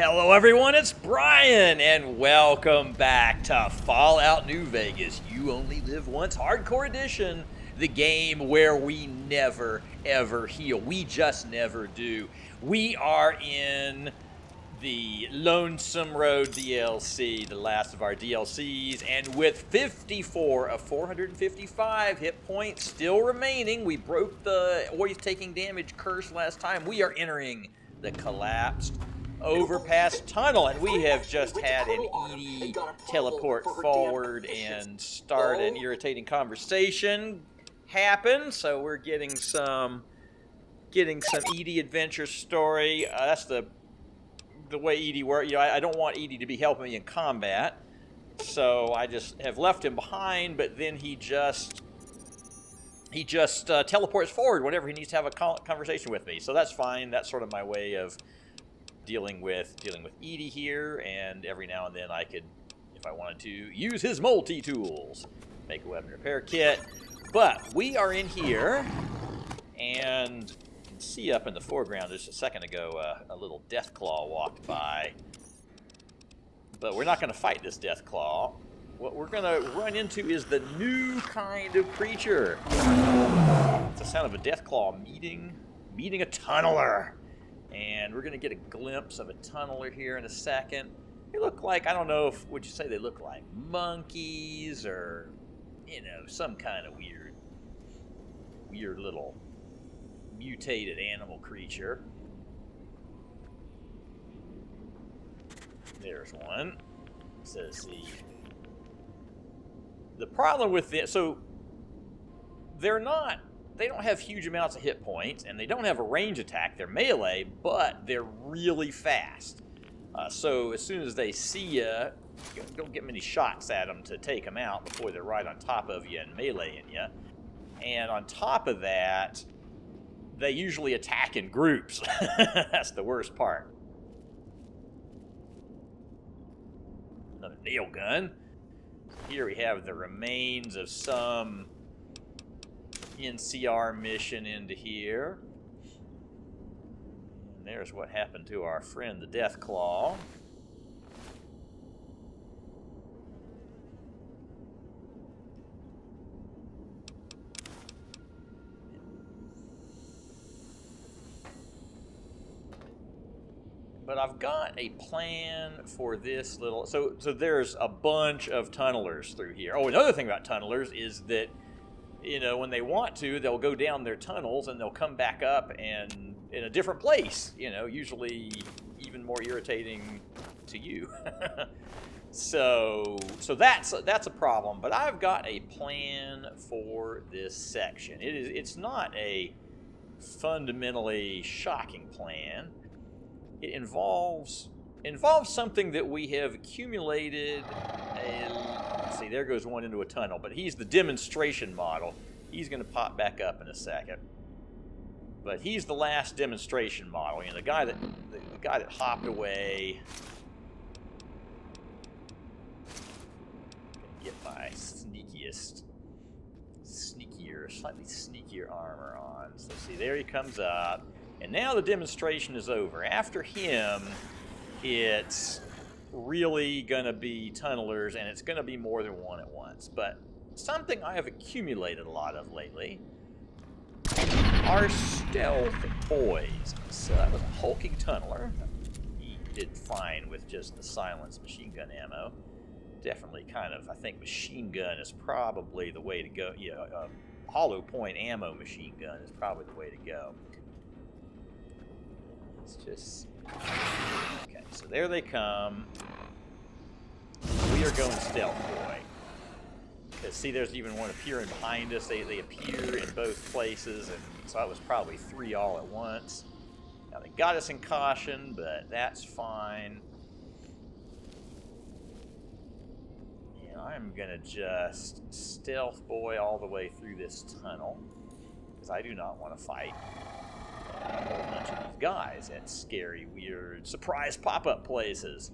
Hello everyone, it's Brian, and welcome back to Fallout New Vegas, You Only Live Once Hardcore Edition, the game where we never ever heal. We just never do. We are in the Lonesome Road DLC, the last of our DLCs, and with 54 of 455 hit points still remaining, we broke the always taking damage curse last time. We are entering the collapsed overpass tunnel, and we have just had an Edie teleport forward and start an irritating conversation happen. So we're getting some Edie adventure story. That's the way Edie works. You know, I don't want Edie to be helping me in combat, so I just have left him behind. But then he just teleports forward whenever he needs to have a conversation with me. So that's fine. That's sort of my way of dealing with Edie here, and every now and then I could, if I wanted to, use his multi-tools. Make a weapon repair kit. But we are in here, and you can see up in the foreground just a second ago a little Deathclaw walked by. But we're not going to fight this Deathclaw. What we're going to run into is the new kind of creature. It's the sound of a Deathclaw meeting a tunneler. And we're going to get a glimpse of a tunneler here in a second. They look like, I don't know if, would you say they look like monkeys or, you know, some kind of weird little mutated animal creature. There's one. So let's see. The problem with this, so they don't have huge amounts of hit points, and they don't have a range attack. They're melee, but they're really fast. So as soon as they see you, don't get many shots at them to take them out before they're right on top of you and meleeing you. And on top of that, they usually attack in groups. That's the worst part. Another nail gun. Here we have the remains of some NCR mission into here. And there's what happened to our friend the Deathclaw. But I've got a plan for this little... So there's a bunch of tunnelers through here. Oh, another thing about tunnelers is that, you know, when they want to, they'll go down their tunnels and they'll come back up and in a different place, you know, usually even more irritating to you. So that's a problem, but I've got a plan for this section. It's not a fundamentally shocking plan. It involves something that we have accumulated. Let's see, there goes one into a tunnel, but he's the demonstration model. He's going to pop back up in a second. But he's the last demonstration model. You know, the guy that hopped away. Get my slightly sneakier armor on. So see, there he comes up. And now the demonstration is over. After him, it's really going to be tunnelers, and it's going to be more than one at once. But something I have accumulated a lot of lately are stealth boys. So that was a hulking tunneler. He did fine with just the silenced machine gun ammo. Definitely kind of, I think machine gun is probably the way to go. Yeah, hollow point ammo machine gun is probably the way to go. Okay, so there they come. We are going stealth boy. Because see, there's even one appearing behind us. They appear in both places, and so it was probably three all at once. Now they got us in caution, but that's fine. Yeah, I'm gonna just stealth boy all the way through this tunnel, because I do not want to fight a whole bunch of these guys at scary, weird, surprise pop-up places.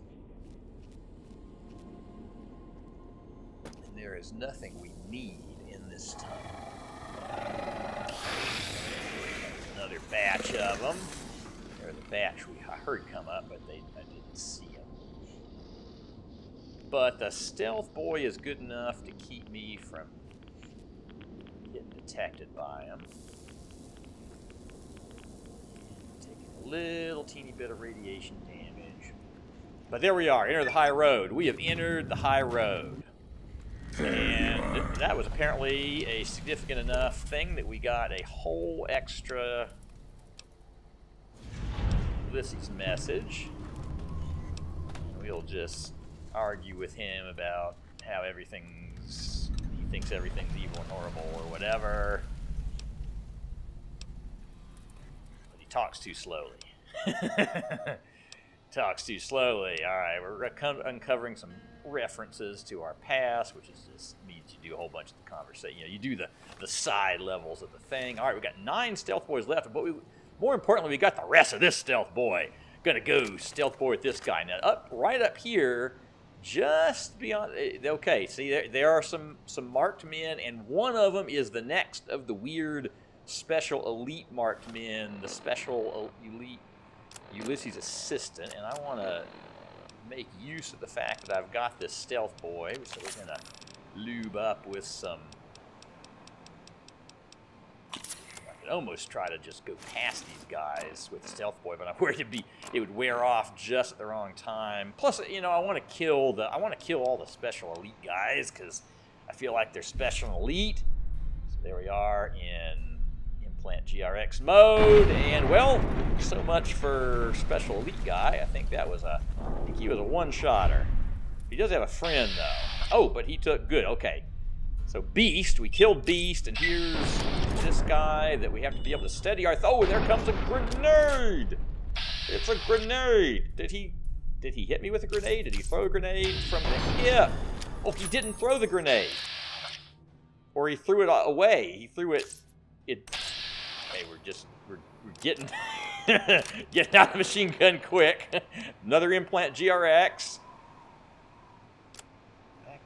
And there is nothing we need in this tunnel. Another batch of them. Or the batch I heard come up, but I didn't see him. But the stealth boy is good enough to keep me from getting detected by him. Taking a little teeny bit of radiation damage. But there we are, enter the high road. We have entered the high road. And that was apparently a significant enough thing that we got a whole extra Ulysses message. We'll just argue with him about how he thinks everything's evil and horrible or whatever. But he talks too slowly. Talks too slowly. All right, we're uncovering some references to our past, which is just means you do a whole bunch of the conversation. You do the side levels of the thing. All right, we got 9 stealth boys left, but more importantly, we got the rest of this stealth boy. Gonna go stealth boy with this guy now. Right up here, just beyond. Okay, see there are some marked men, and one of them is the next of the weird special elite marked men, the special elite Ulysses assistant, and I want to make use of the fact that I've got this stealth boy, so we're gonna lube up with some. I could almost try to just go past these guys with the stealth boy, but I'm worried it would wear off just at the wrong time. Plus, I want to kill all the special elite guys because I feel like they're special and elite. So there we are in implant GRX mode, and well, so much for special elite guy. I think he was a one-shotter. He does have a friend though. Oh, but he took good. Okay. So Beast, we killed Beast, and here's this guy that we have to be able to steady our... Oh, and there comes a grenade! It's a grenade! Did he hit me with a grenade? Did he throw a grenade from the hip? Oh, he didn't throw the grenade. Or he threw it away. He threw it... Hey, we're getting... getting out of the machine gun quick. Another implant GRX.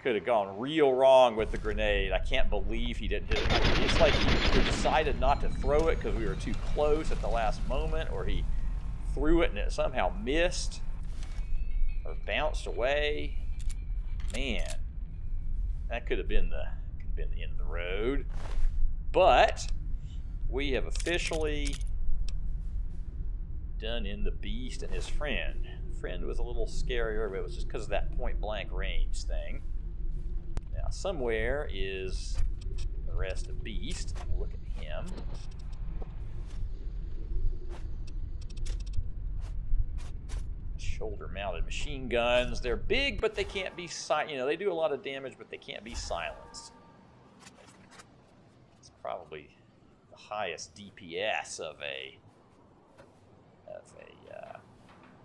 Could have gone real wrong with the grenade. I can't believe he didn't hit it. It's like he decided not to throw it because we were too close at the last moment, or he threw it and it somehow missed or bounced away. Man, that could have been the end of the road. But we have officially done in the Beast and his friend. The friend was a little scarier, but it was just because of that point-blank range thing. Now, somewhere is the rest of Beast. Look at him. Shoulder-mounted machine guns. They're big, but they can't be they do a lot of damage, but they can't be silenced. It's probably the highest DPS of a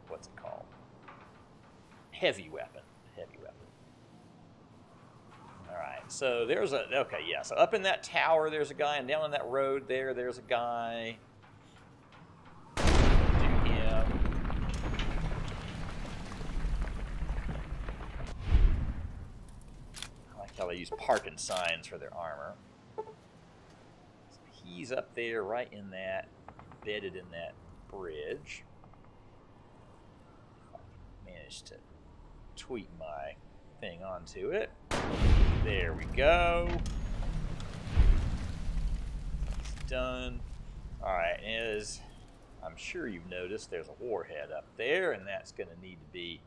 what's it called? Heavy weapon. All right, so so up in that tower there's a guy, and down on that road there's a guy. Do him. I like how they use parking signs for their armor. So he's up there right in that, embedded in that bridge. Managed to tweak my thing onto it. There we go. It's done. Alright, as I'm sure you've noticed, there's a warhead up there, and that's going to need to be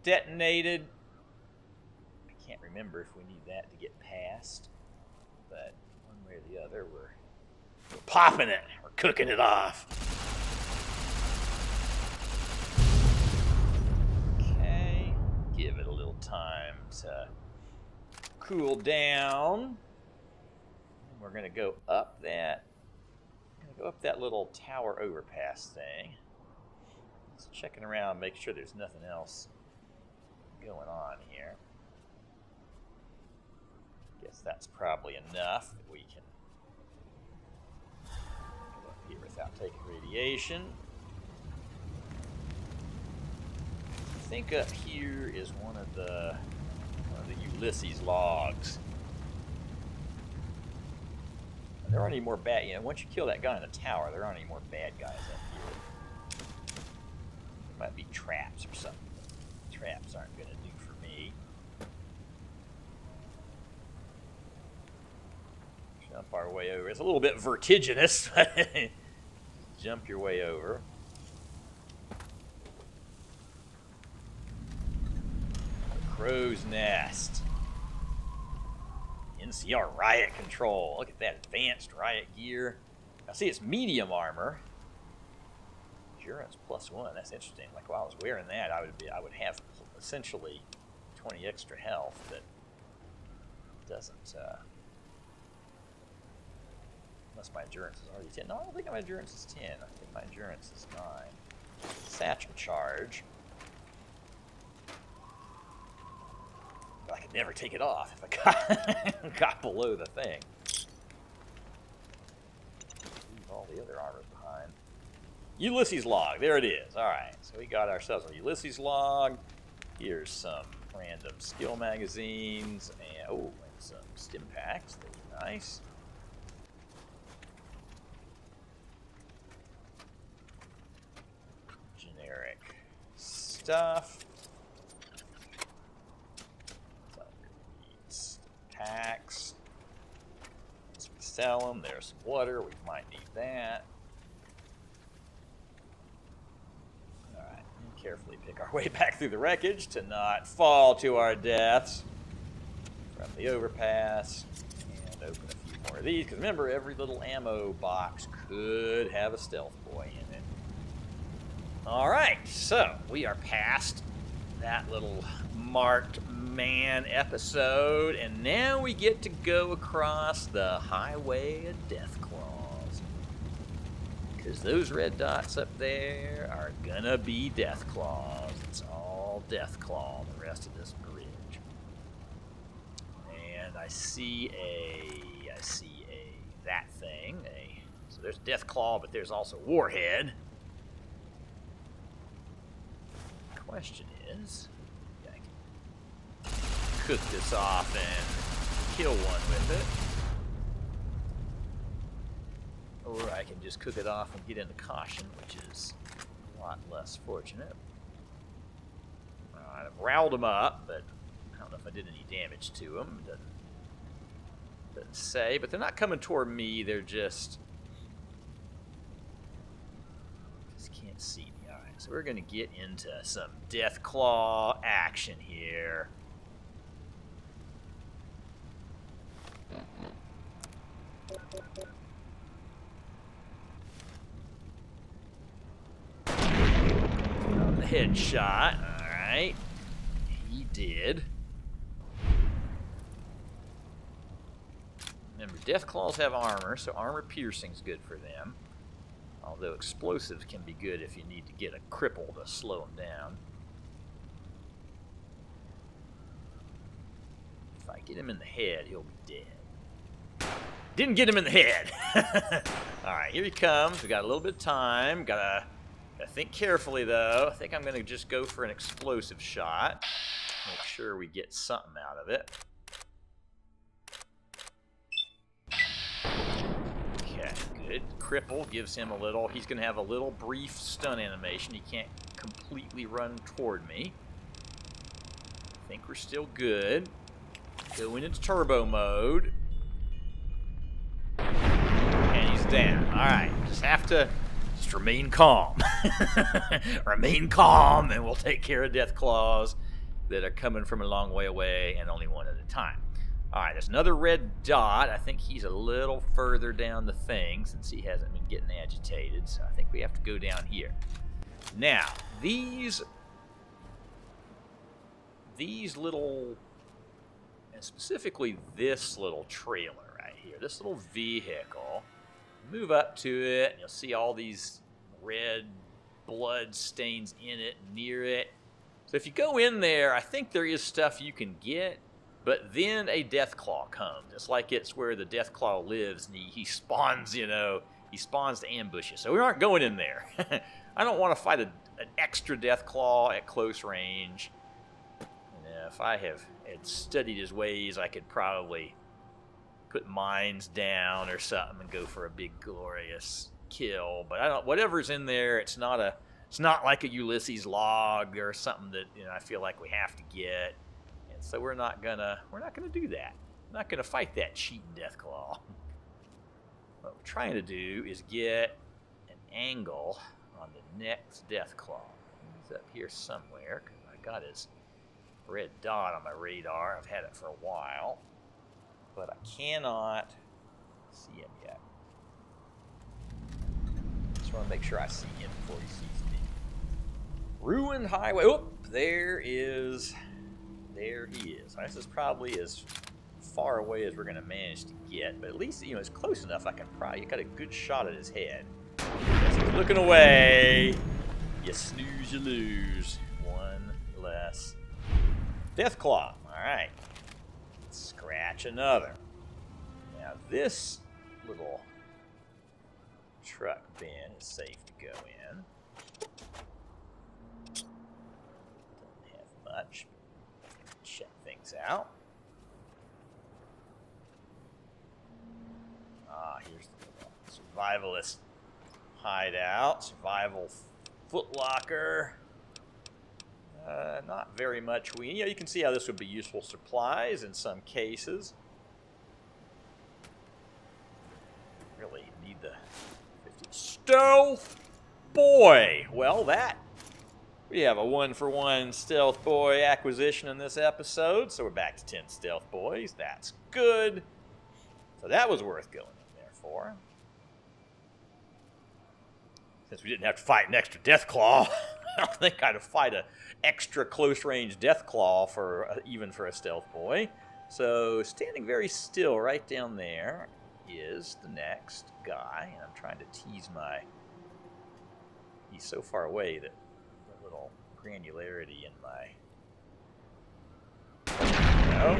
detonated. I can't remember if we need that to get past, but one way or the other, we're popping it. We're cooking it off. Give it a little time to cool down. We're going to go up that. Little tower overpass thing. Just checking around, make sure there's nothing else going on here. Guess that's probably enough that we can go up here without taking radiation. I think up here is one of the Ulysses logs. There aren't any more bad. Once you kill that guy in the tower, there aren't any more bad guys up here. might be traps or something. Traps aren't going to do for me. Jump our way over. It's a little bit vertiginous, but jump your way over. Crow's Nest. NCR riot control. Look at that advanced riot gear. Now see, it's medium armor. Endurance +1. That's interesting. Like while I was wearing that, I would have essentially 20 extra health, but it doesn't. Unless my endurance is already 10. No, I don't think my endurance is 10. I think my endurance is 9. Satchel charge. I could never take it off if I got below the thing. Leave all the other armors behind. Ulysses log. There it is. All right. So we got ourselves a Ulysses log. Here's some random skill magazines and some stim packs. Those are nice. Generic stuff. Packs. Once we sell them, there's some water. We might need that. Alright, and carefully pick our way back through the wreckage to not fall to our deaths from the overpass. And open a few more of these, because remember, every little ammo box could have a stealth boy in it. Alright, so we are past that little marked man episode, and now we get to go across the highway of Deathclaws, because those red dots up there are gonna be Deathclaws. It's all Deathclaw, the rest of this bridge. And I see that thing. So there's Deathclaw, but there's also Warhead. Question is, cook this off and kill one with it, or I can just cook it off and get into caution, which is a lot less fortunate. I've riled them up, but I don't know if I did any damage to them. Doesn't say, but they're not coming toward me. They're just can't see me. All right, so we're gonna get into some Deathclaw action here. The headshot. All right, he did. Remember, Deathclaws have armor, so armor piercing's good for them. Although explosives can be good if you need to get a cripple to slow them down. If I get him in the head, he'll be dead. Didn't get him in the head. Alright, here he comes. We got a little bit of time. Gotta think carefully, though. I think I'm going to just go for an explosive shot. Make sure we get something out of it. Okay, good. Cripple gives him a little... He's going to have a little brief stun animation. He can't completely run toward me. I think we're still good. Going into turbo mode. And he's down. Alright, just have to remain calm. Remain calm, and we'll take care of Deathclaws that are coming from a long way away and only one at a time. Alright, there's another red dot. I think he's a little further down the thing since he hasn't been getting agitated, so I think we have to go down here. Now, these little, and specifically this little trailer right here, this little vehicle, move up to it, and you'll see all these red blood stains in it, near it. So if you go in there, I think there is stuff you can get, but then a Deathclaw comes. It's like it's where the Deathclaw lives, and he spawns, you know, he spawns to ambush you. So we aren't going in there. I don't want to fight an extra Deathclaw at close range. And if I had studied his ways, I could probably put mines down or something and go for a big glorious kill. But I don't. Whatever's in there, it's not It's not like a Ulysses log or something that I feel like we have to get, and so we're not gonna do that. We're not gonna fight that cheating Deathclaw. What we're trying to do is get an angle on the next Deathclaw. He's up here somewhere because I got his red dot on my radar. I've had it for a while, but I cannot see him yet. Just want to make sure I see him before he sees me. Ruined highway. Oh, there he is. This is probably as far away as we're going to manage to get, but at least it's close enough. I can probably got a good shot at his head. As he's looking away, you snooze, you lose. One less Deathclaw. All right, let's scratch another. Now this little truck bin is safe to go in. Doesn't have much. Check things out. Here's the survivalist hideout. Survival footlocker. Not very much. You can see how this would be useful supplies in some cases. Really need the 50 stealth boy. Well, we have a 1-for-1 stealth boy acquisition in this episode, so we're back to 10 stealth boys. That's good. So that was worth going in there for. Since we didn't have to fight an extra Deathclaw, I don't think I'd fight an extra close-range Deathclaw even for a stealth boy. So standing very still right down there is the next guy, and I'm trying to tease he's so far away that the little granularity in my... No.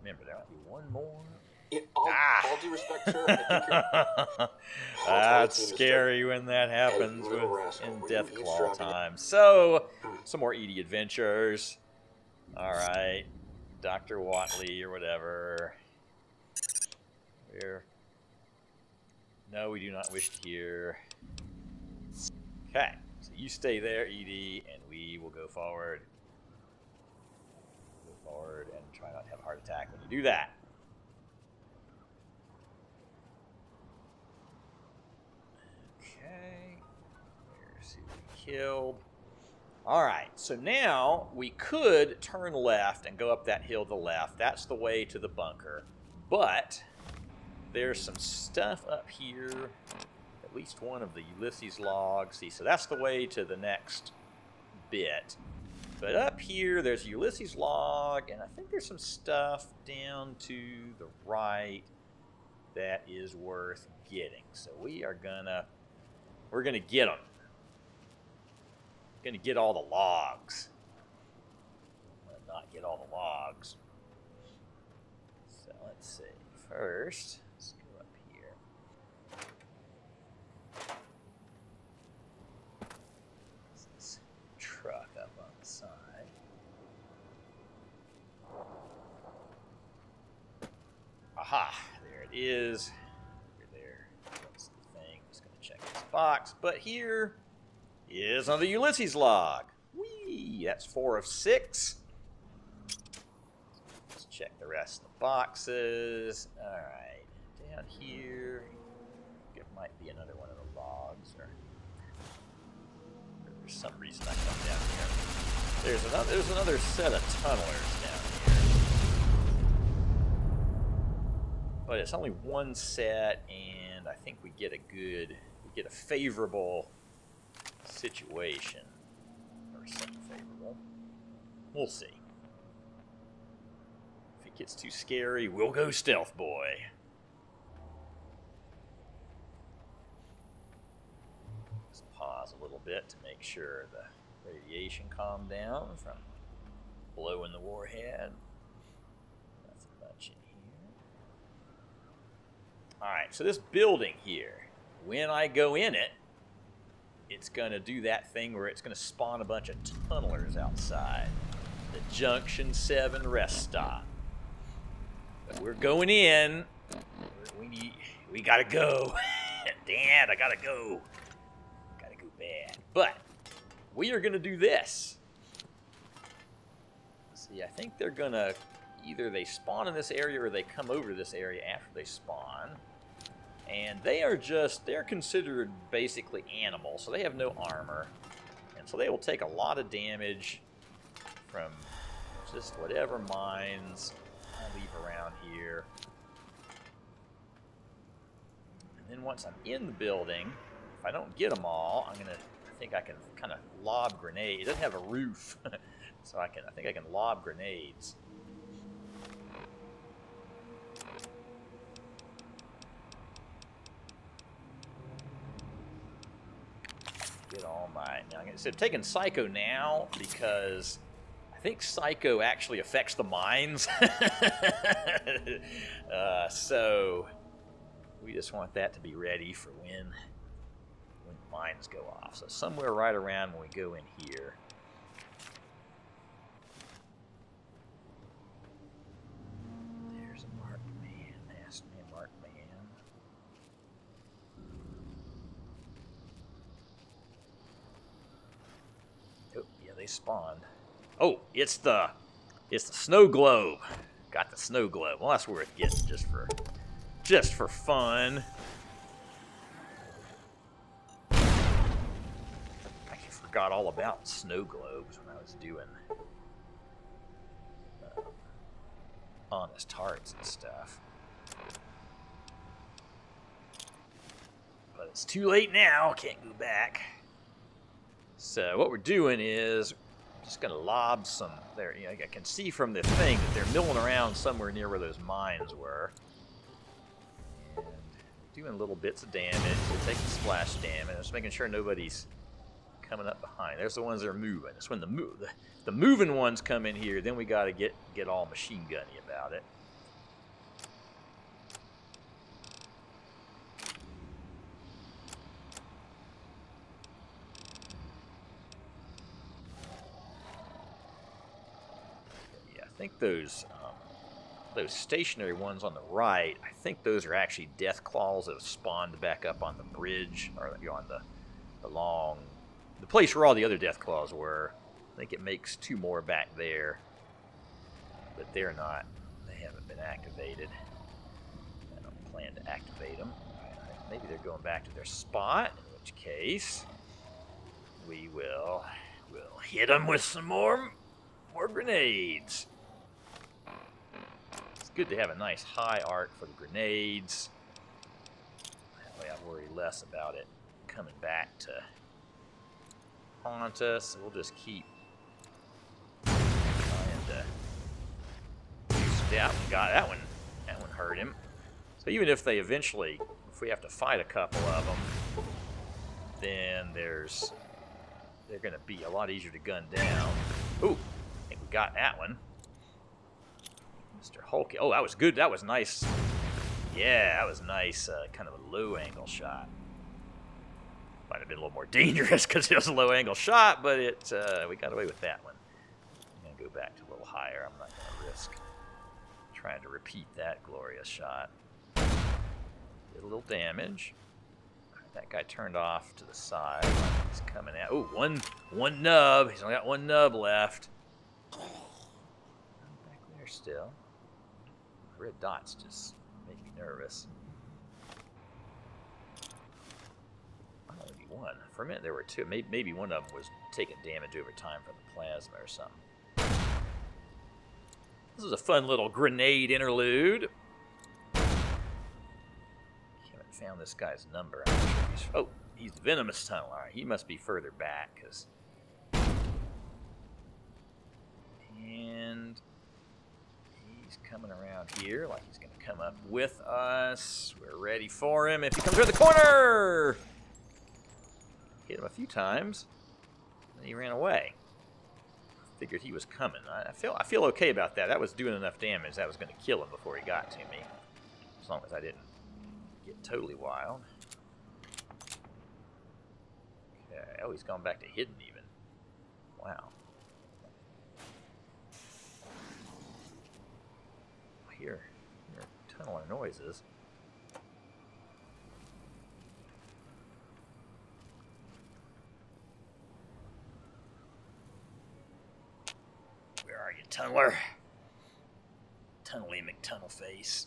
Remember, there might be one more. All due respect, sir. I think That's scary when that happens in Deathclaw time. So, some more Edie adventures. All right, Dr. Watley or whatever. No, we do not wish to hear. Okay, so you stay there, Edie, and we will go forward. And try not to have a heart attack when you do that. Okay. There's who we killed. Alright, so now we could turn left and go up that hill to the left. That's the way to the bunker. But there's some stuff up here. At least one of the Ulysses logs. See, so that's the way to the next bit. But up here, there's a Ulysses log, and I think there's some stuff down to the right that is worth getting. So we're gonna get them. Gonna get all the logs. Not get all the logs. So let's see. First, let's go up here. This truck up on the side. Aha, there it is. There. That's the thing. Just gonna check this box. But here is another Ulysses log. Whee! That's 4 of 6. Let's check the rest of the boxes. Alright. Down here. It might be another one of the logs, or there's some reason I come down here. There's another set of tunnelers down here. But it's only one set, and I think we get a favorable situation. Or semi-favorable. We'll see. If it gets too scary, we'll go stealth boy. Let's pause a little bit to make sure the radiation calmed down from blowing the warhead. Nothing much in here. Alright, so this building here, when I go in it, it's going to do that thing where it's going to spawn a bunch of tunnelers outside the Junction 7 rest stop. But we're going in. We gotta go. Dad, I gotta go. Gotta go bad. But we are gonna do this. See, I think they're gonna either they spawn in this area or they come over to this area after they spawn. And they're considered basically animals, so they have no armor. And so they will take a lot of damage from just whatever mines I leave around here. And then once I'm in the building, if I don't get them all, I think I can kind of lob grenades. It doesn't have a roof, so I think I can lob grenades. Get all my... Now, instead of taking Psycho now, because I think Psycho actually affects the mines. So we just want that to be ready for when the mines go off. So somewhere right around when we go in here. There's a marked man. Ask me a marked man. Oh, yeah, they spawned. Oh, it's the snow globe. Got the snow globe. Well, that's worth getting just for fun. I forgot all about snow globes when I was doing honest hearts and stuff. But it's too late now. Can't go back. So what we're doing is just going to lob some there. You know, I can see from this thing that they're milling around somewhere near where those mines were. And doing little bits of damage. They're taking splash damage. Just making sure nobody's coming up behind. There's the ones that are moving. It's when the moving ones come in here, then we got to get all machine gunny about it. I think those stationary ones on the right, I think those are actually deathclaws that have spawned back up on the bridge, or on the place where all the other deathclaws were. I think it makes 2 more back there, but they haven't been activated. I don't plan to activate them. Maybe they're going back to their spot, in which case we'll hit them with some more grenades. Good to have a nice high arc for the grenades. That way I worry less about it coming back to haunt us. We'll just keep trying to use that one. God, that one hurt him. So even if if we have to fight a couple of them, then they're going to be a lot easier to gun down. Ooh, I think we got that one. Mr. Hulk. Oh, that was good. That was nice. Yeah, that was nice. Kind of a low-angle shot. Might have been a little more dangerous because it was a low-angle shot, but we got away with that one. I'm going to go back to a little higher. I'm not going to risk trying to repeat that glorious shot. Did a little damage. That guy turned off to the side. He's coming out. Oh, one nub. He's only got 1 nub left. Back there still. Red dots just make me nervous. Might only be 1. For a minute there were 2. Maybe one of them was taking damage over time from the plasma or something. This is a fun little grenade interlude. Haven't found this guy's number. I'm not sure he's the venomous tunnel. All right, he must be further back because. And he's coming around here like he's going to come up with us. We're ready for him if he comes around the corner. Hit him a few times, and he ran away. Figured he was coming. I feel okay about that. That was doing enough damage. That was going to kill him before he got to me, as long as I didn't get totally wild. Okay. Oh, he's gone back to hidden even. Wow. Here a tunnel of noises. Where are you, tunneler? Tunnely McTunnelface.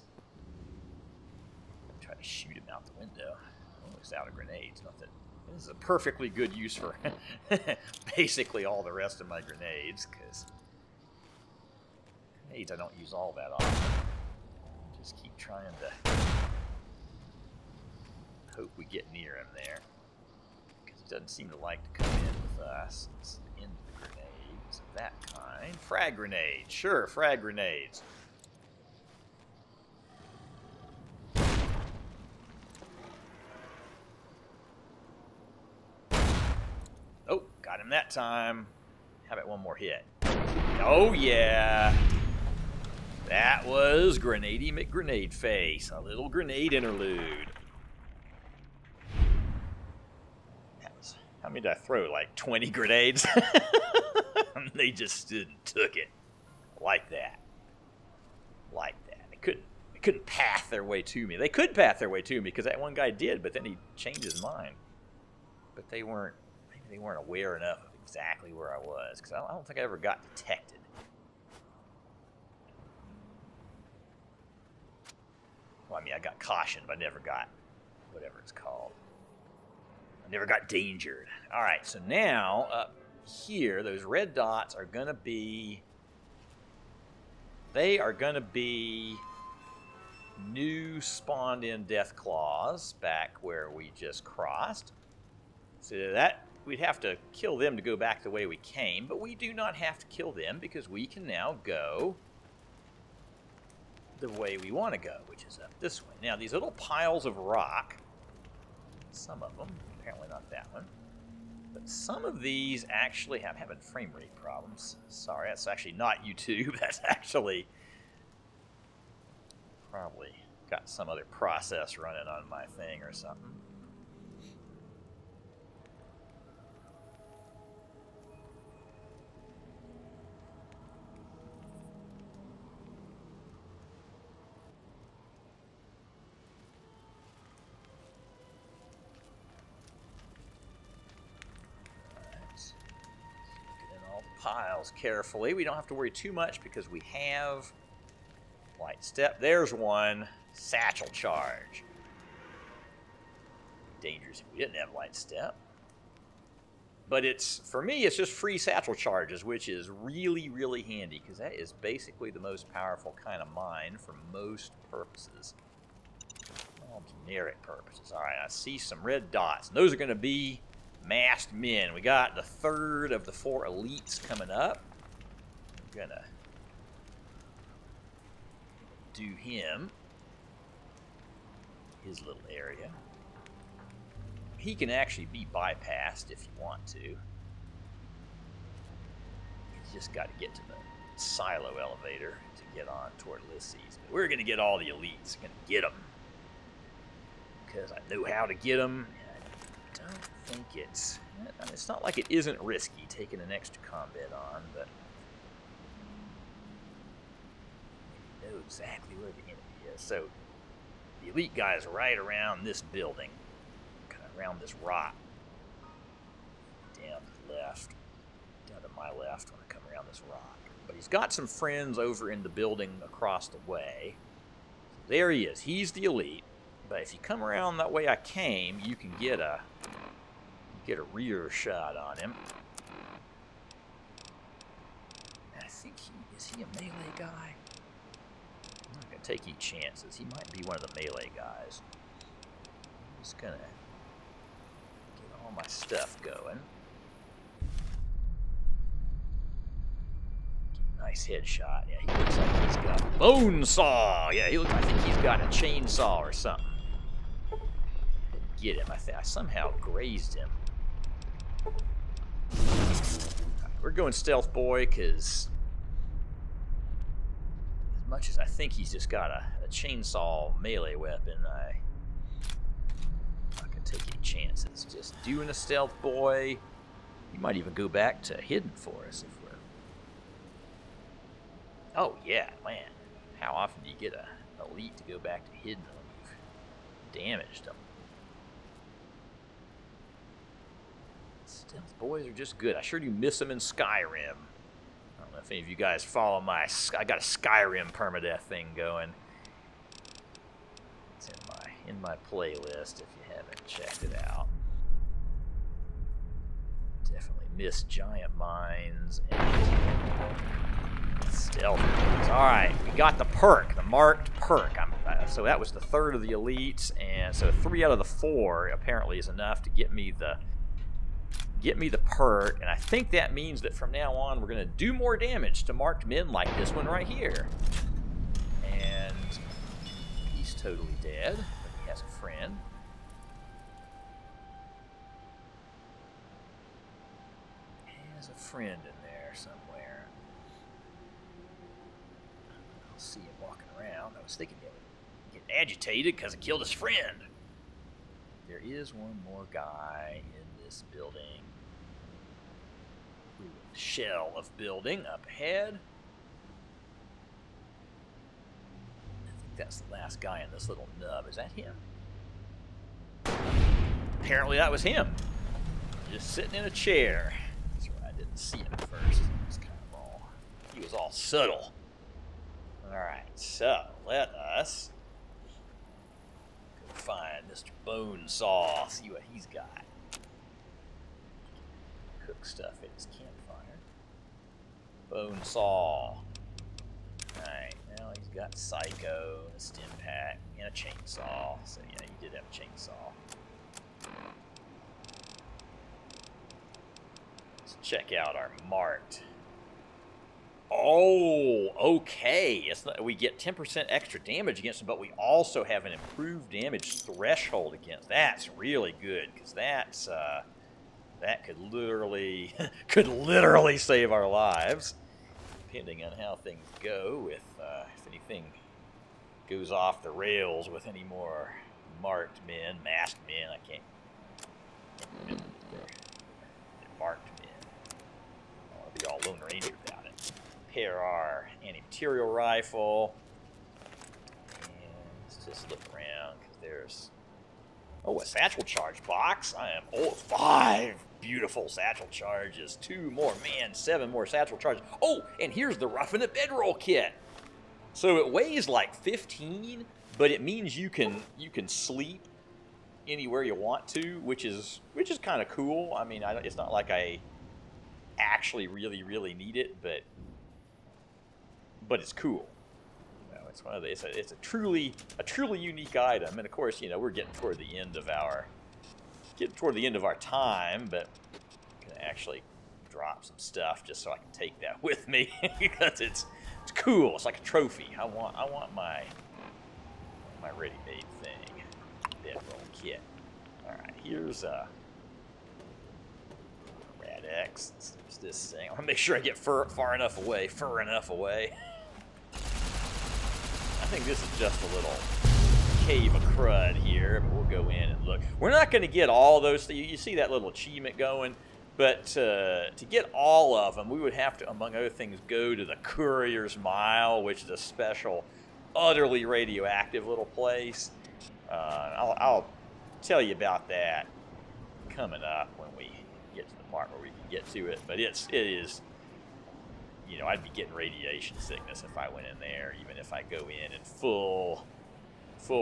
Try to shoot him out the window. Oh, he's out of grenades. Not that this is a perfectly good use for basically all the rest of my grenades, because grenades I don't use all that often. Just keep trying to hope we get near him there, because he doesn't seem to like to come in with us. It's the end of the grenades of that kind. Frag grenades, sure, frag grenades. Oh, got him that time. How about one more hit? Oh, yeah. That was Grenady McGrenade Face. A little grenade interlude. That was, how many did I throw? Like 20 grenades? They just stood and took it. Like that. Like that. They couldn't path their way to me. They could path their way to me because that one guy did, but then he changed his mind. But they weren't aware enough of exactly where I was, because I don't think I ever got detected. Well, I mean, I got cautioned, but I never got whatever it's called. I never got dangered. All right, so now up here, those red dots are going to be... They are going to be new spawned-in Deathclaws back where we just crossed. So that... We'd have to kill them to go back the way we came, but we do not have to kill them because we can now go the way we want to go, which is up this way. Now, these little piles of rock, some of them, apparently not that one, but some of these actually I'm having frame rate problems. Sorry, that's actually not YouTube. That's actually probably got some other process running on my thing or something. Piles carefully. We don't have to worry too much because we have light step. There's one. Satchel charge. Dangerous if we didn't have light step. But for me, it's just free satchel charges, which is really, really handy because that is basically the most powerful kind of mine for most purposes. All generic purposes. All right, I see some red dots. And those are going to be masked men. We got the third of the 4 elites coming up. We're gonna do him. His little area. He can actually be bypassed if you want to. You just got to get to the silo elevator to get on toward Ulysses. But we're gonna get all the elites. Gonna get them because I know how to get them. I don't think it's not like it isn't risky taking an extra combat on, but you know exactly where the enemy is. So the elite guy is right around this building, kind of around this rock, down to the left, down to my left when I come around this rock. But he's got some friends over in the building across the way. So there he is. He's the elite. But if you come around that way I came, you can get a rear shot on him. And I think is he a melee guy? I'm not gonna take any chances. He might be one of the melee guys. I'm just gonna get all my stuff going. Nice headshot. Yeah, he looks like he's got a bone saw. Yeah, I think he's got a chainsaw or something. Didn't get him. I somehow grazed him. Right, we're going stealth boy because as much as I think he's just got a chainsaw melee weapon, I can take any chances. Just doing a stealth boy. You might even go back to hidden for us if we're... Oh, yeah, man. How often do you get a elite to go back to hidden when you've damaged them? Stealth boys are just good. I sure do miss them in Skyrim. I don't know if any of you guys follow my... I got a Skyrim permadeath thing going. It's in my playlist if you haven't checked it out. Definitely miss giant mines and stealth boys. Alright, we got the perk, the marked perk. So that was the third of the elites, and so 3 out of the 4 apparently is enough to get me the perk, and I think that means that from now on we're going to do more damage to marked men like this one right here. And he's totally dead, but he has a friend. He has a friend in there somewhere. I'll see him walking around. I was thinking he was getting agitated because I killed his friend. There is one more guy in this building. Shell of building up ahead. I think that's the last guy in this little nub. Is that him? Apparently that was him. Just sitting in a chair. That's right, I didn't see him at first. He was all subtle. Alright, so let us go find Mr. Bone Saw, see what he's got. Cook stuff at his campfire. Bone Saw. Alright, now he's got Psycho, a stim pack, and a chainsaw. So yeah, he did have a chainsaw. Let's check out our marked. Oh, okay. It's not, we get 10% extra damage against them, but we also have an improved damage threshold against. That's really good, because that's that could literally save our lives, depending on how things go. If anything goes off the rails with any more marked men, masked men, I can't remember. They're marked men. I want to be all Lone Ranger about it. Repair our anti-material rifle, and let's just look around because there's a satchel charge box. I am 5 beautiful satchel charges, 2 more, man, 7 more satchel charges. Oh, and here's the Roughing It bedroll kit. So it weighs like 15, but it means you can sleep anywhere you want to, which is kind of cool. I mean, it's not like I actually really need it, but it's cool. It's one of the, it's a truly unique item, and of course, we're getting toward the end of our time, but I'm gonna actually drop some stuff just so I can take that with me because it's cool. It's like a trophy. I want my ready-made thing, bedroll kit. All right, here's Rad X. There's this thing. I want to make sure I get fur enough away. I think this is just a little cave of crud here, but we'll go in and look. We're not going to get all those things. You see that little achievement going, but to get all of them, we would have to, among other things, go to the Couriers Mind, which is a special, utterly radioactive little place. I'll tell you about that coming up when we get to the part where we can get to it, but it is. I'd be getting radiation sickness if I went in there, even if I go in full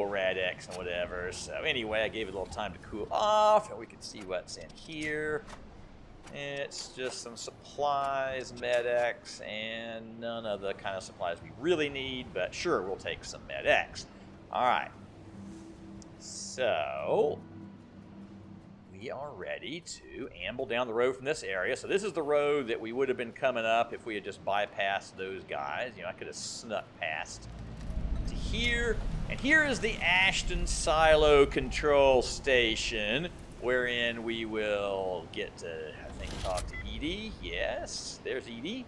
Rad-X and whatever. So anyway, I gave it a little time to cool off, and we can see what's in here. It's just some supplies, Med-X, and none of the kind of supplies we really need, but sure, we'll take some Med-X. All right. So we are ready to amble down the road from this area. So this is the road that we would have been coming up if we had just bypassed those guys. I could have snuck past to here. And here is the Ashton Silo Control Station, wherein we will get to, I think, talk to Edie. Yes, there's Edie.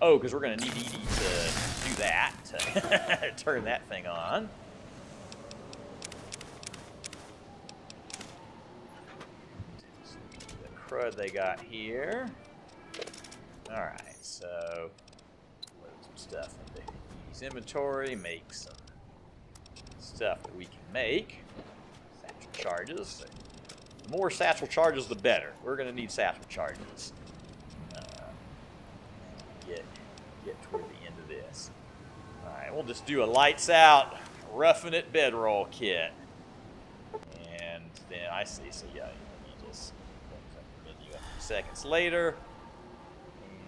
Oh, because we're going to need Edie to do that, to turn that thing on. crud they got here. Alright, so load some stuff into his inventory, make some stuff that we can make. Satchel charges. The more satchel charges, the better. We're going to need satchel charges. Get toward the end of this. Alright, we'll just do a lights out, roughing it bedroll kit. And then I see, so yeah, you just menu a few seconds later.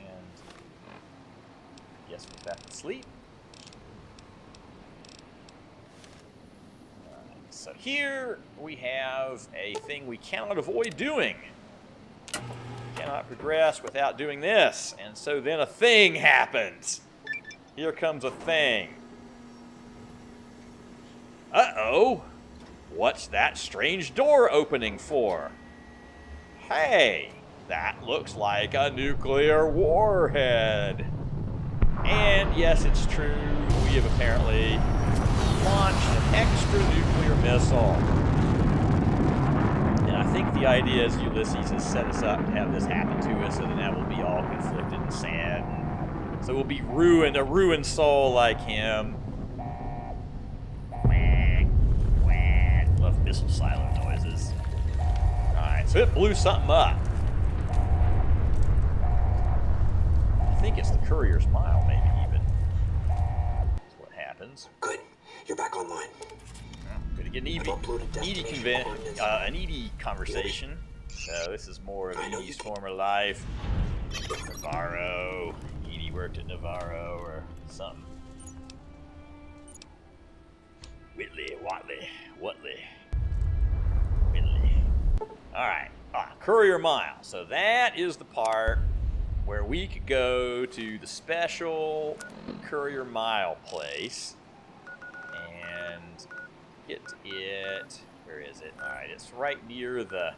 And guess we're back to sleep. Alright, so here we have a thing we cannot avoid doing. Cannot progress without doing this. And so then a thing happens. Here comes a thing. Uh-oh. What's that strange door opening for? Hey, that looks like a nuclear warhead. And yes, it's true. We have apparently launched an extra nuclear missile. I think the idea is Ulysses has set us up to have this happen to us, so then that will be all conflicted and sad. So we'll be ruined, a ruined soul like him. Quack, quack. Love missile silo noises. Alright, so it blew something up. I think it's the Courier's Mind, maybe even. That's what happens. Good. You're back online. Gonna get an Edie conversation. So this is more of Edie's former life. Navarro. Edie worked at Navarro or something. Watley. Alright. Courier Mile. So that is the part where we could go to the special Courier Mile place. And get it. Where is it? All right, it's right near the.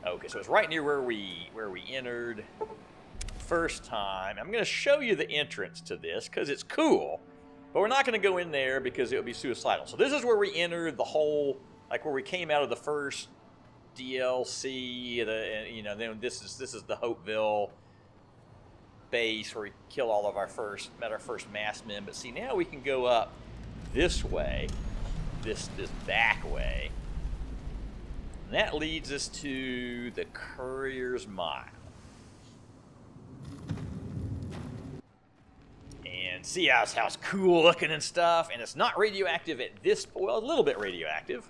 Okay, so it's right near where we entered first time. I'm going to show you the entrance to this because it's cool, but we're not going to go in there because it would be suicidal. So this is where we entered the whole, like where we came out of the first DLC. Then this is the Hopeville base where we kill all of our first mass men. But see, now we can go up this way. This back way. And that leads us to the Courier's Mind. And see how it's cool looking and stuff. And it's not radioactive at this point. Well, a little bit radioactive.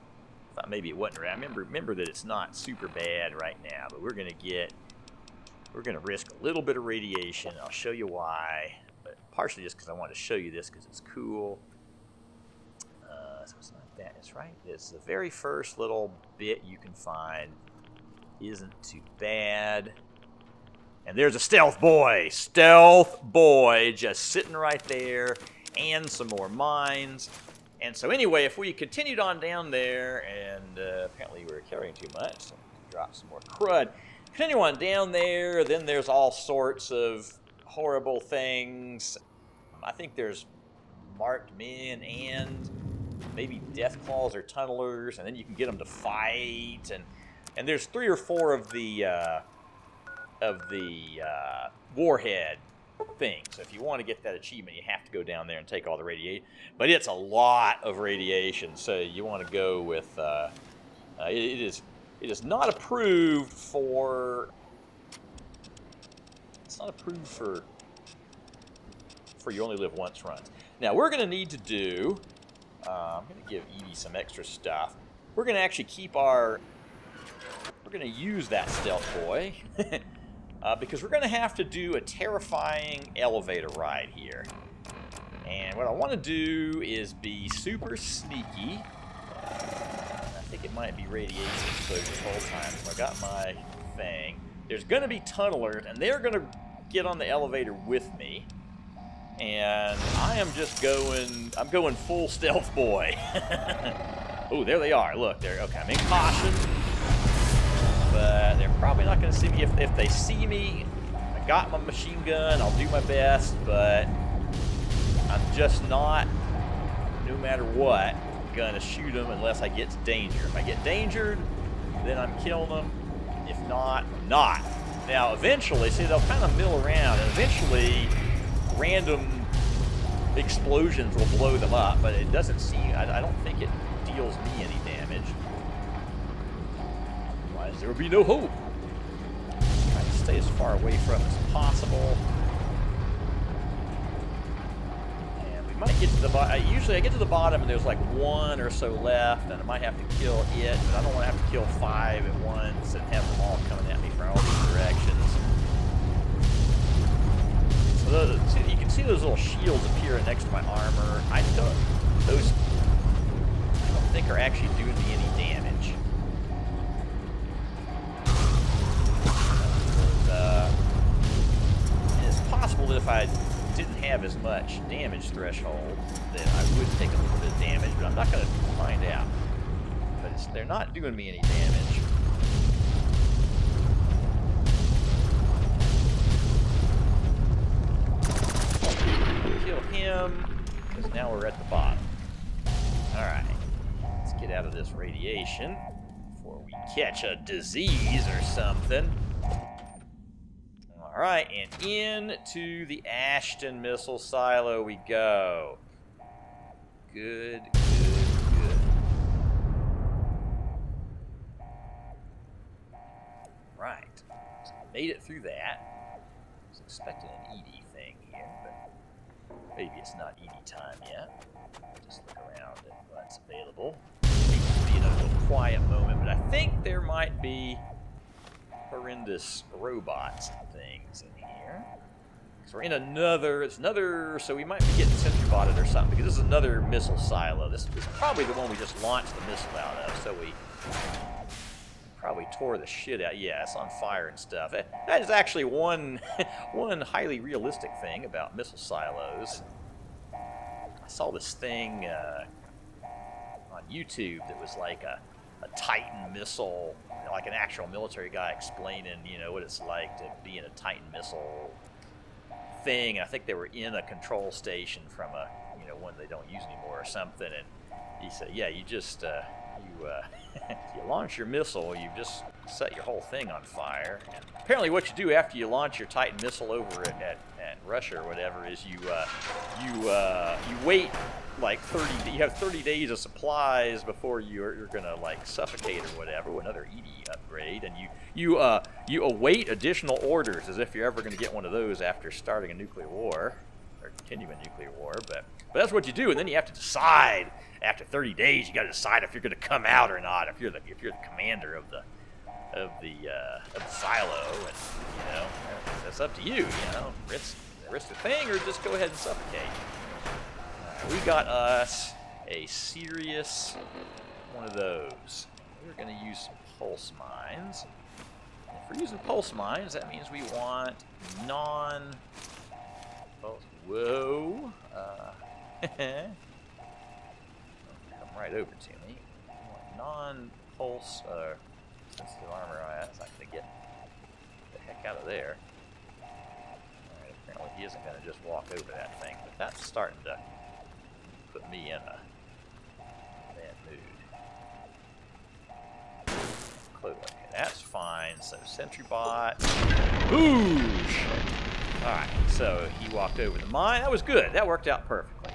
I thought maybe it wasn't. I remember that it's not super bad right now. But we're going to risk a little bit of radiation. I'll show you why. But partially just because I wanted to show you this because it's cool. So it's not that. It's right. It's the very first little bit you can find. Isn't too bad. And there's a stealth boy. Stealth boy just sitting right there. And some more mines. And so anyway, if we continued on down there, and apparently we were carrying too much, so drop some more crud. Continue on down there, then there's all sorts of horrible things. I think there's marked men and maybe deathclaws or tunnelers, and then you can get them to fight, and there's 3 or 4 of the warhead things. So if you want to get that achievement, you have to go down there and take all the radiation. But it's a lot of radiation, so you want to go with. It is not approved for. It's not approved for you only live once runs. Now we're going to need to do. I'm going to give Edie some extra stuff. We're going to actually keep our. We're going to use that stealth boy because we're going to have to do a terrifying elevator ride here. And what I want to do is be super sneaky. I think it might be radiation exposure this whole time. So I got my thing. There's going to be tunnelers, and they're going to get on the elevator with me. And I am just going, I'm going full stealth boy. Oh, there they are. Look, they're, okay, I'm in caution. But they're probably not going to see me. If they see me, I got my machine gun. I'll do my best, but I'm just not, no matter what, going to shoot them unless I get to danger. If I get dangered, then I'm killing them. If not. Now, eventually, see, they'll kind of mill around, and eventually, random explosions will blow them up, but it doesn't seem, I don't think it deals me any damage. Otherwise, there will be no hope. Try to stay as far away from it as possible. And we might get to the bottom. Usually I get to the bottom and there's like one or so left, and I might have to kill it, but I don't want to have to kill 5 at once and have them all coming at me from all these directions. So you can see those little shields appearing next to my armor. Those I don't think are actually doing me any damage. And it's possible that if I didn't have as much damage threshold, then I would take a little bit of damage, but I'm not going to find out. But they're not doing me any damage. Kill him, because now we're at the bottom. Alright, let's get out of this radiation before we catch a disease or something. Alright, and into the Ashton missile silo we go. Good. Right, so made it through that. I was expecting an ED thing here, but maybe it's not ED time yet. Just look around at what's available. Seems to be in a little quiet moment, but I think there might be horrendous robots and things in here. So we're in so we might be getting sentry botted or something, because this is another missile silo. This is probably the one we just launched the missile out of, so we probably tore the shit out. Yeah, it's on fire and stuff. That is actually one highly realistic thing about missile silos. I saw this thing on YouTube that was like a Titan missile, like an actual military guy explaining, what it's like to be in a Titan missile thing. I think they were in a control station from a, one they don't use anymore or something. And he said, yeah, you just you launch your missile, you just set your whole thing on fire. And apparently what you do after you launch your Titan missile over at Russia or whatever is you wait like 30, you have 30 days of supplies before you're gonna like suffocate or whatever with another ED upgrade, and you await additional orders as if you're ever gonna get one of those after starting a nuclear war or continuing a nuclear war. But that's what you do, and then you have to decide after 30 days. You got to decide if you're going to come out or not. If you're the commander of the silo, and that's up to you. Risk the thing or just go ahead and suffocate. We got us a serious one of those. We're going to use some pulse mines. And if we're using pulse mines, that means we want whoa. Come right over to me. I want non-pulse sensitive armor. That's not going to get the heck out of there. Alright, apparently he isn't going to just walk over that thing, but that's starting to put me in a bad mood. Okay, that's fine. So sentry bot. Boosh! Alright, so he walked over the mine. That was good. That worked out perfectly.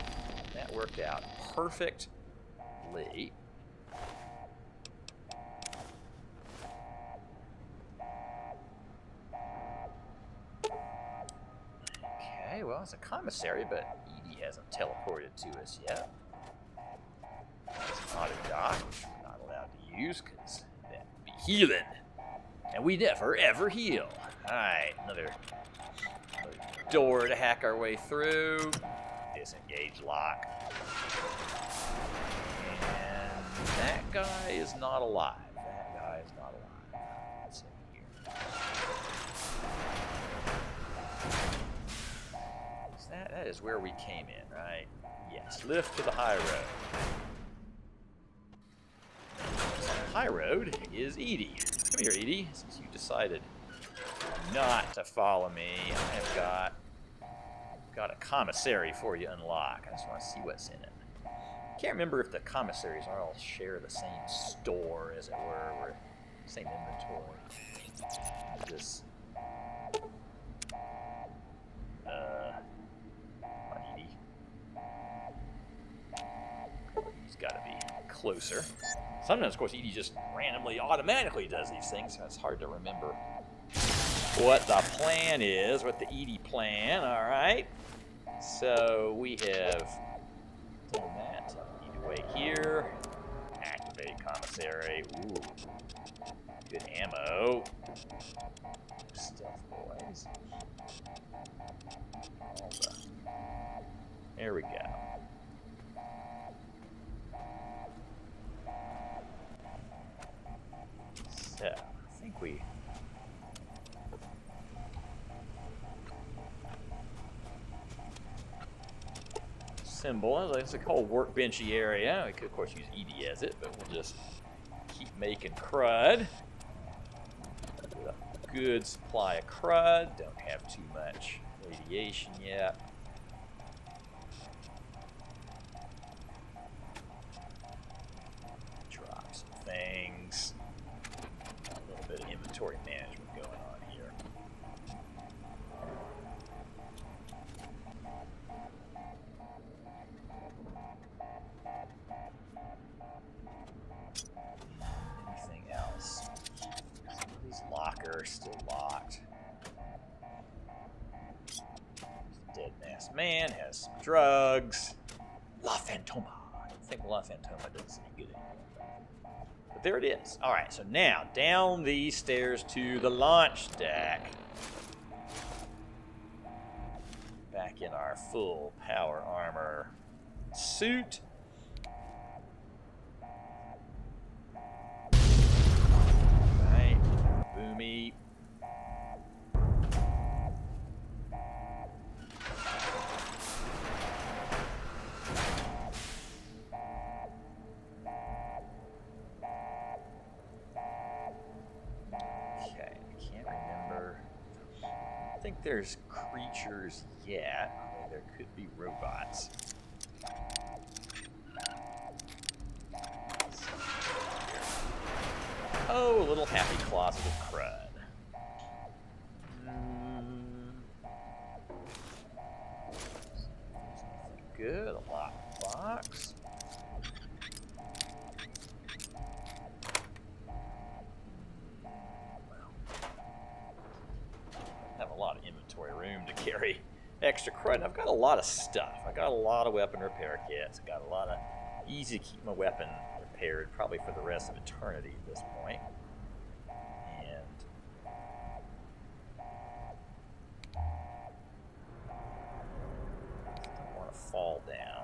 Okay, well, it's a commissary, but ED hasn't teleported to us yet. It's an auto dock, which we're not allowed to use because that would be healing. And we never, ever heal. Alright, another door to hack our way through. Disengage lock. And that guy is not alive. Let's see here. That is where we came in, right? Yes. Lift to the high road. The high road is Edie. Come here, Edie. Since you decided not to follow me, I have got a commissary for you to unlock. I just want to see what's in it. Can't remember if the commissaries all share the same store, as it were, or same inventory. This. Edie's got to be closer. Sometimes, of course, Edie just randomly, automatically does these things, so it's hard to remember what the plan is, what the Edie plan. All right. So we have done that. Edie away here. Activate commissary. Ooh. Good ammo. Stealth boys. There we go. So, I think we... Symbol. It's a whole workbenchy area. We could, of course, use Edie as it, but we'll just keep making crud. With a good supply of crud. Don't have too much radiation yet. Drop some things. A little bit of inventory management going on here. Anything else? Some of these lockers still locked. Dead masked man has some drugs. La Fantoma. I don't think La Fantoma does any good anymore. But there it is. All right, so now down these stairs to the launch deck. Back in our full power armor suit. Right, boomy. Okay, I can't remember. I think there's creatures yet. There could be robots. Oh, a little happy closet of crud. Good, a lockbox. Have a lot of inventory room to carry extra crud. I've got a lot of stuff. I got a lot of weapon repair kits. I got a lot of easy to keep my weapon repaired, probably for the rest of eternity at this point. And don't want to fall down.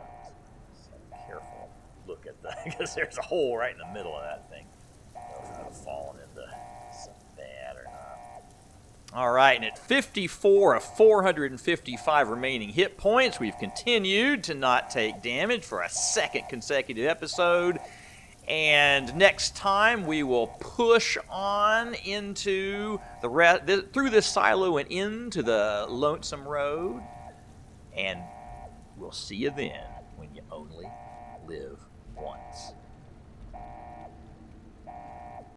So careful. Look at that, because there's a hole right in the middle of that thing. I don't know if I've fallen into something bad or not. All right, and at 54 of 455 remaining hit points, we've continued to not take damage for a second consecutive episode. And next time, we will push on into through this silo and into the Lonesome Road. And we'll see you then, when you only live once.